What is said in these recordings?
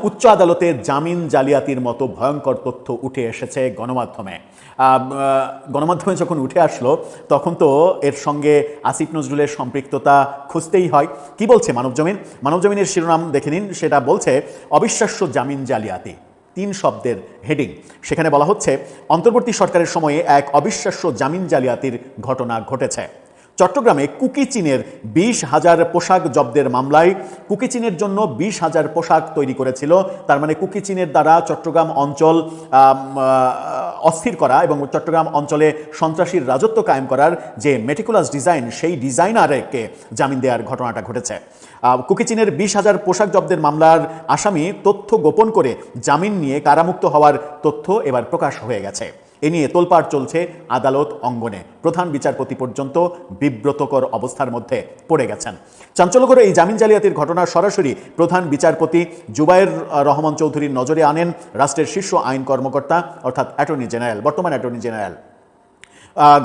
উচ্চ আদালতে জামিন জালিয়াতির মতো ভয়ঙ্কর তথ্য উঠে এসেছে গণমাধ্যমে যখন উঠে আসলো তখন তো এর সঙ্গে আসিফ নজরুলের সম্পৃক্ততা খুঁজতেই হয়। কি বলছে মানবজমিনের শিরোনাম দেখে নিন। সেটা বলছে অবিশ্বাস্য জামিন জালিয়াতি, 3 শব্দের হেডিং। সেখানে বলা হচ্ছে অন্তর্বর্তী সরকারের সময়ে এক অবিশ্বাস্য জামিন জালিয়াতির ঘটনা ঘটেছে। চট্টগ্রামে কুকি চীনের 20,000 পোশাক জব্দের মামলায় কুকি চীনের জন্য 20,000 পোশাক তৈরি করেছিল। তার মানে কুকি চীনের দ্বারা চট্টগ্রাম অঞ্চল অস্থির করা এবং চট্টগ্রাম অঞ্চলে সন্ত্রাসীর রাজত্ব কায়েম করার যে মেটিকুলাস ডিজাইন, সেই ডিজাইনারকে জামিন দেওয়ার ঘটনাটা ঘটেছে। কুকি চীনের 20,000 পোশাক জব্দের মামলার আসামি তথ্য গোপন করে জামিন নিয়ে কারামুক্ত হওয়ার তথ্য এবার প্রকাশ হয়ে গেছে। এ নিয়ে তোলপাড় চলছে আদালত অঙ্গনে। প্রধান বিচারপতি পর্যন্ত বিব্রতকর অবস্থার মধ্যে পড়ে গেছেন। চাঞ্চল্যকর এই জামিন জালিয়াতির ঘটনা সরাসরি প্রধান বিচারপতি জুবায়ের রহমান চৌধুরীর নজরে আনেন রাষ্ট্রের শীর্ষ আইন কর্মকর্তা অর্থাৎ অ্যাটর্নি জেনারেল, বর্তমান অ্যাটর্নি জেনারেল।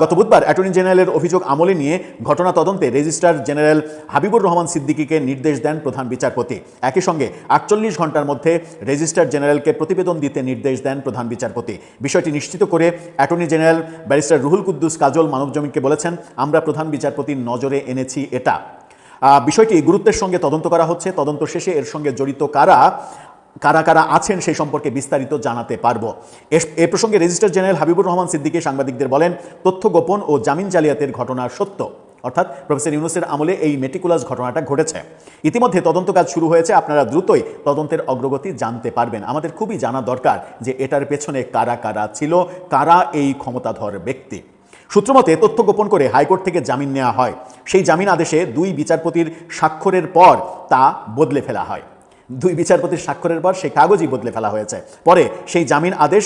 গত বুধবার অ্যাটর্নি জেনারেলের অভিযোগ আমলে নিয়ে ঘটনা তদন্তে রেজিস্ট্রার জেনারেল হাবিবুর রহমান সিদ্দিকীকে নির্দেশ দেন প্রধান বিচারপতি। একই সঙ্গে 48 ঘন্টার মধ্যে রেজিস্ট্রার জেনারেলকে প্রতিবেদন দিতে নির্দেশ দেন প্রধান বিচারপতি। বিষয়টি নিশ্চিত করে attorney general barrister Ruhul Quddus Kajal মানবজমিনকে বলেছেন, আমরা প্রধান বিচারপতির নজরে এনেছি এটা। বিষয়টি গুরুত্বের সঙ্গে তদন্ত করা হচ্ছে। তদন্ত শেষে এর সঙ্গে জড়িত কারা আছেন সেই সম্পর্কে বিস্তারিত জানাতে পারবো। এ প্রসঙ্গে রেজিস্ট্রার জেনারেল হাবিবুর রহমান সিদ্দিকী সাংবাদিকদের বলেন, তথ্য গোপন ও জামিন জালিয়াতের ঘটনা সত্য, অর্থাৎ প্রফেসর ইউনূসের আমলে এই মেটিকুলাস ঘটনাটা ঘটেছে। ইতিমধ্যে তদন্ত কাজ শুরু হয়েছে। আপনারা দ্রুতই তদন্তের অগ্রগতি জানতে পারবেন। আমাদের খুবই জানা দরকার যে এটার পেছনে কারা ছিল, কারা এই ক্ষমতাধর ব্যক্তি। সূত্রমতে তথ্য গোপন করে হাইকোর্ট থেকে জামিন নেওয়া হয়। সেই জামিন আদেশে 2 বিচারপতির স্বাক্ষরের পর তা বদলে ফেলা হয়। 2 বিচারপতির স্বাক্ষরের পর সেই কাগজই বদলে ফেলা হয়েছে। পরে সেই জামিন আদেশ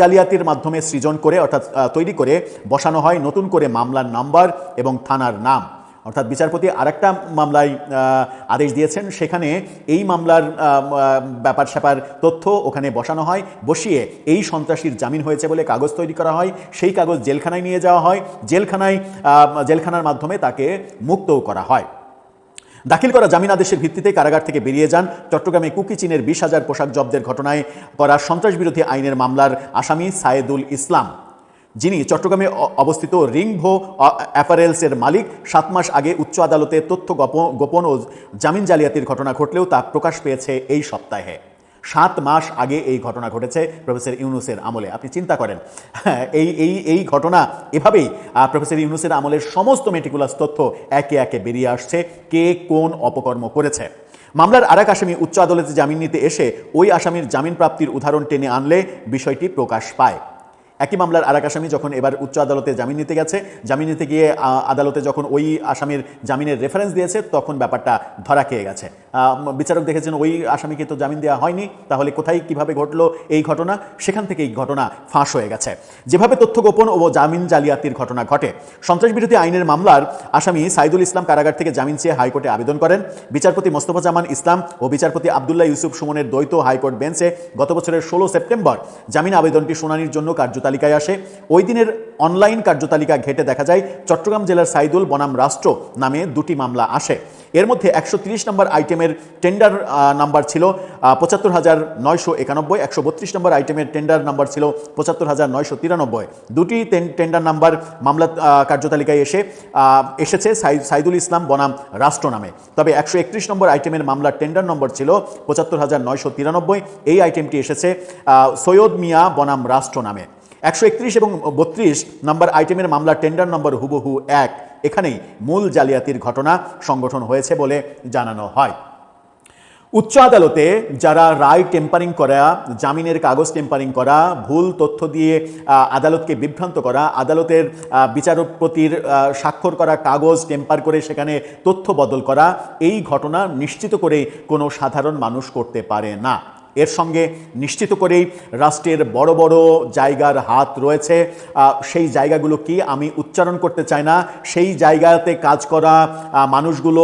জালিয়াতির মাধ্যমে সৃজন করে অর্থাৎ তৈরি করে বসানো হয় নতুন করে মামলার নাম্বার এবং থানার নাম। অর্থাৎ বিচারপতি আরেকটা মামলায় আদেশ দিয়েছেন, সেখানে এই মামলার ব্যাপার স্যাপার তথ্য ওখানে বসানো হয়। বসিয়ে এই সন্ত্রাসীর জামিন হয়েছে বলে কাগজ তৈরি করা হয়। সেই কাগজ জেলখানায় নিয়ে যাওয়া হয়। জেলখানার মাধ্যমে তাকে মুক্তও করা হয়। দাখিল করা জামিন আদেশের ভিত্তিতে কারাগার থেকে বেরিয়ে যান চট্টগ্রামে কুকি চীনের 20,000 পোশাক জব্দের ঘটনায় করা সন্ত্রাসবিরোধী আইনের মামলার আসামি সায়েদুল ইসলাম, যিনি চট্টগ্রামে অবস্থিত রিংভো অ্যাপারেলসের মালিক। 7 মাস আগে উচ্চ আদালতে তথ্য গোপন ও জামিন জালিয়াতির ঘটনা ঘটলেও তা প্রকাশ পেয়েছে এই সপ্তাহে। 7 মাস আগে এই ঘটনা ঘটেছে প্রফেসর ইউনূসের আমলে। আপনি চিন্তা করেন, এই ঘটনা এভাবেই প্রফেসর ইউনূসের আমলের সমস্ত মেটিকুলাস তথ্য একে একে বেরিয়ে আসছে, কে কোন অপকর্ম করেছে। মামলার আরেক আসামি উচ্চ আদালতে জামিন নিতে এসে ওই আসামির জামিন প্রাপ্তির উদাহরণ টেনে আনলে বিষয়টি প্রকাশ পায়। একই মামলার আরেক আসামি যখন এবার উচ্চ আদালতে জামিন নিতে গেছে, জামিন নিতে গিয়ে আদালতে যখন ওই আসামির জামিনের রেফারেন্স দিয়েছে, তখন ব্যাপারটা ধরা খেয়ে গেছে। বিচারক দেখেছেন ওই আসামিকে তো জামিন দেওয়া হয়নি, তাহলে কোথায় কিভাবে ঘটলো এই ঘটনা? সেখান থেকে এই ঘটনা ফাঁস হয়ে গেছে। যেভাবে তথ্য গোপন ও জামিন জালিয়াতির ঘটনা ঘটে, সন্ত্রাসবিরোধী আইনের মামলার আসামি সাইদুল ইসলাম কারাগার থেকে জামিন চেয়ে হাইকোর্টে আবেদন করেন। বিচারপতি মোস্তফা জামান ইসলাম ও বিচারপতি আবদুল্লাহ ইউসুফ সুমনের দ্বৈত হাইকোর্ট বেঞ্চে গত বছরের 16 সেপ্টেম্বর জামিন আবেদনটি শুনানির জন্য কার্যতালিকায় আসে। ওই দিনের অনলাইন কার্যতালিকা ঘেটে দেখা যায় চট্টগ্রাম জেলার সাইদুল বনাম রাষ্ট্র নামে 2টি মামলা আসে। এর মধ্যে 130 নম্বর আইটেমের টেন্ডার নাম্বার ছিল 75,991, 132 নম্বর আইটেমের টেন্ডার নাম্বার ছিল 75,993। 2টি টেন্ডার নাম্বার মামলা কার্যতালিকায় এসেছে সাইদুল ইসলাম বনাম রাষ্ট্র নামে। তবে 131 নম্বর আইটেমের মামলার টেন্ডার নম্বর ছিল 75,993। এই আইটেমটি এসেছে সৈয়দ মিয়া বনাম রাষ্ট্র নামে। 131 এবং 32 নম্বর আইটেমের মামলার টেন্ডার নম্বর হুবহু এক। এখানেই মূল জালিয়াতির ঘটনা সংগঠন হয়েছে বলে জানানো হয়। উচ্চ আদালতে যারা রায় টেম্পারিং করা, জামিনের কাগজ টেম্পারিং করা, ভুল তথ্য দিয়ে আদালতকে বিভ্রান্ত করা, আদালতের বিচারপতির স্বাক্ষর করা কাগজ টেম্পার করে সেখানে তথ্য বদল করা, এই ঘটনা নিশ্চিত করে কোনো সাধারণ মানুষ করতে পারে না। এর সঙ্গে নিশ্চিত করেই রাষ্ট্রের বড় বড় জায়গার হাত রয়েছে। সেই জায়গাগুলো কি আমি উচ্চারণ করতে চাই না। সেই জায়গাতে কাজ করা মানুষগুলো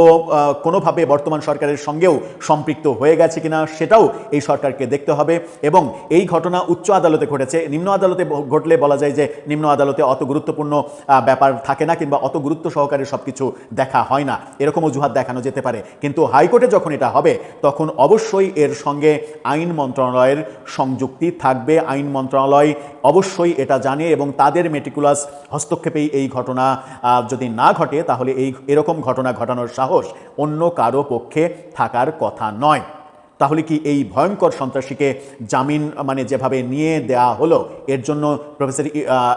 কোনোভাবে বর্তমান সরকারের সঙ্গেও সম্পৃক্ত হয়ে গেছে কিনা সেটাও এই সরকারকে দেখতে হবে। এবং এই ঘটনা উচ্চ আদালতে ঘটেছে, নিম্ন আদালতে ঘটলে বলা যায় যে নিম্ন আদালতে অত গুরুত্বপূর্ণ ব্যাপার থাকে না, কিংবা অত গুরুত্ব সহকারে সব কিছু দেখা হয় না, এরকম অজুহাত দেখানো যেতে পারে। কিন্তু হাইকোর্টে যখন এটা হবে তখন অবশ্যই এর সঙ্গে আইন মন্ত্রণালয়ের সংযুক্তি থাকবে। আইন মন্ত্রণালয় অবশ্যই এটা জানে এবং তাদের মেটিকুলাস হস্তক্ষেপেই এই ঘটনা যদি না ঘটে তাহলে এরকম ঘটনা ঘটানোর সাহস অন্য কারো পক্ষে থাকার কথা নয়। তাহলে কি এই ভয়ঙ্কর সন্ত্রাসীকে জামিন মানে যেভাবে নিয়ে দেয়া হলো এর জন্য প্রফেসর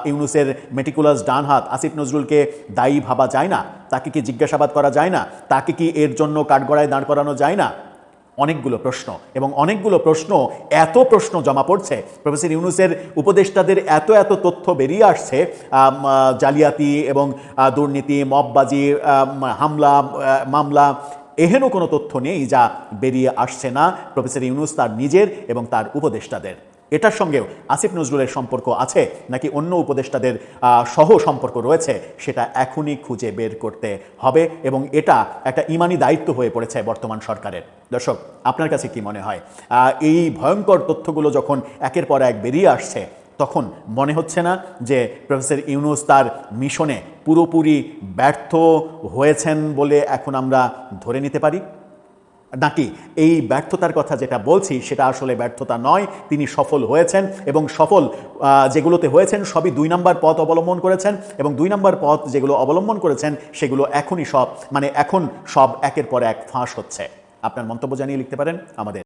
ইউনূসের মেটিকুলাস ডান হাত আসিফ নজরুলকে দায়ী ভাবা যায় না? তাকে কি জিজ্ঞাসাবাদ করা যায় না? তাকে কি এর জন্য কাঠগড়ায় দাঁড় করানো যায় না? অনেকগুলো প্রশ্ন, এবং অনেকগুলো প্রশ্ন, এত প্রশ্ন জমা পড়ছে। প্রফেসর ইউনূসের উপদেষ্টাদের এত এত তথ্য বেরিয়ে আসছে, জালিয়াতি এবং দুর্নীতি, মববাজি, হামলা, মামলা, এহেন কোনো তথ্য নেই যা বেরিয়ে আসছে না প্রফেসর ইউনূস তার নিজের এবং তার উপদেষ্টাদের। এটার সঙ্গেও আসিফ নজরুলের সম্পর্ক আছে নাকি অন্য উপদেষ্টাদের সহ সম্পর্ক রয়েছে সেটা এখনই খুঁজে বের করতে হবে, এবং এটা একটা ইমানি দায়িত্ব হয়ে পড়েছে বর্তমান সরকারের। দর্শক, আপনার কাছে কি মনে হয় এই ভয়ঙ্কর তথ্যগুলো যখন একের পর এক বেরিয়ে আসছে তখন মনে হচ্ছে না যে প্রফেসর ইউনূস তার মিশনে পুরোপুরি ব্যর্থ হয়েছেন বলে এখন আমরা ধরে নিতে পারি? নাকি এই ব্যর্থতার কথা যেটা বলছি সেটা আসলে ব্যর্থতা নয়, তিনি সফল হয়েছেন, এবং সফল যেগুলোতে হয়েছেন সবই 2 নম্বর পথ অবলম্বন করেছেন, এবং 2 নম্বর পথ যেগুলো অবলম্বন করেছেন সেগুলো এখনই সব এখন সব একের পর এক ফাঁস হচ্ছে? আপনার মন্তব্য জানিয়ে লিখতে পারেন আমাদের।